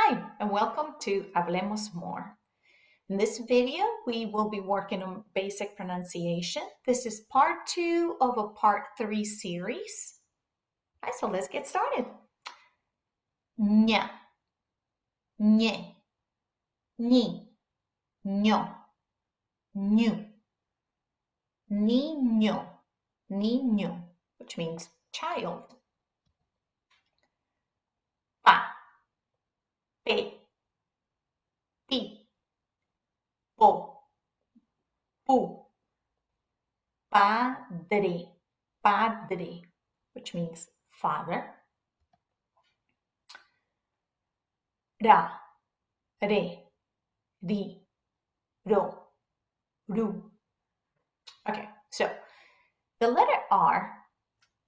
Hi, and welcome to Hablemos More. In this video, we will be working on basic pronunciation. This is part 2 of a part 3 series. All right, so let's get started. Ña, ñe, ñi, ño, ñu, niño, niño, which means child. Pa, pe, pi, po, pu, padre, padre, which means father. Ra, re, ri, ro, ru. Okay, so the letter R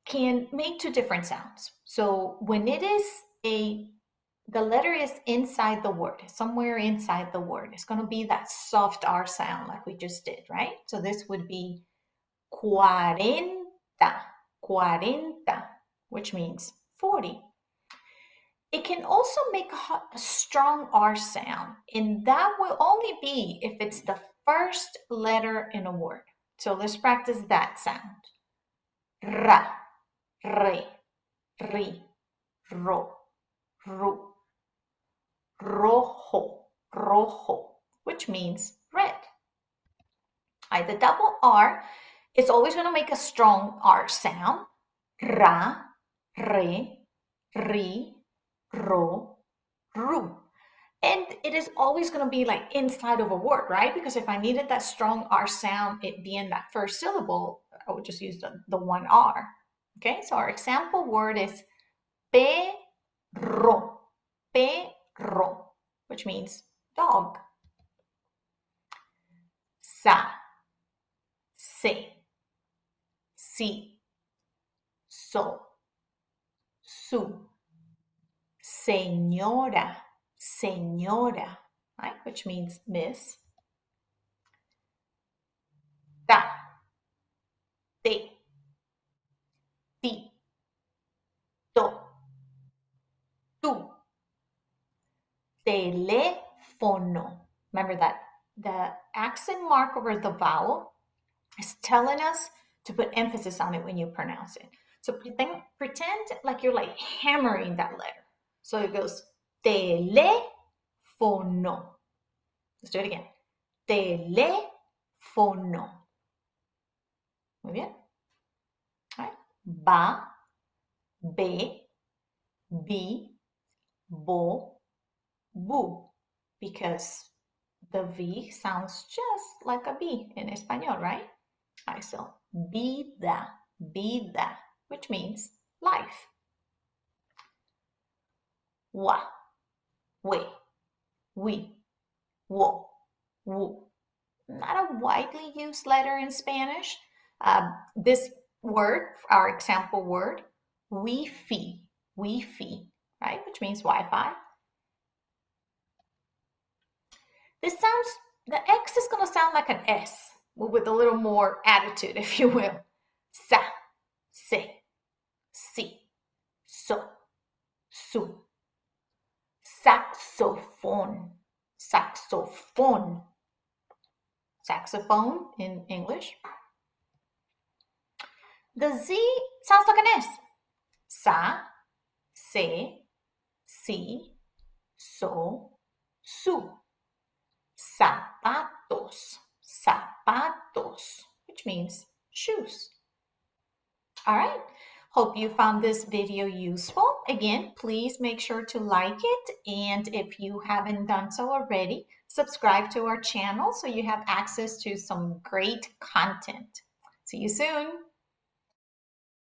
can make two different sounds. So when it is the letter is inside the word, somewhere inside the word, it's going to be that soft R sound like we just did, right? So this would be cuarenta, cuarenta, which means 40. It can also make a strong R sound, and that will only be if it's the first letter in a word. So let's practice that sound. Ra, re, ri, ro, ru. Rojo, rojo, which means red. All right, the double R is always going to make a strong R sound. Ra, re, ri, ro, ru. And it is always going to be like inside of a word, right? Because if I needed that strong R sound, it being that first syllable, I would just use the one R. Okay, so our example word is perro, perro, which means dog. Sa, se, si, so, su, señora, señora, right? Which means miss. Ta, te, ti, to, tu. Teléfono. Remember that the accent mark over the vowel is telling us to put emphasis on it when you pronounce it. So pretend like you're like hammering that letter. So it goes teléfono. Let's do it again. Teléfono. Muy bien. All right. Ba, be, bi, bo, bu, because the V sounds just like a B in Espanol, right? All right, so vida, vida, which means life. Wa, we, wo, wu. Not a widely used letter in Spanish. This word, our example word, Wifi, Wifi, right? Which means Wi-Fi. This sounds, the X is going to sound like an S with a little more attitude, if you will. Sa, se, si, so, su. Saxophone, saxophone. Saxophone in English. The Z sounds like an S. Sa, se, si, so, su. Zapatos, zapatos, which means shoes. All right. Hope you found this video useful. Again, please make sure to like it. And if you haven't done so already, subscribe to our channel so you have access to some great content. See you soon.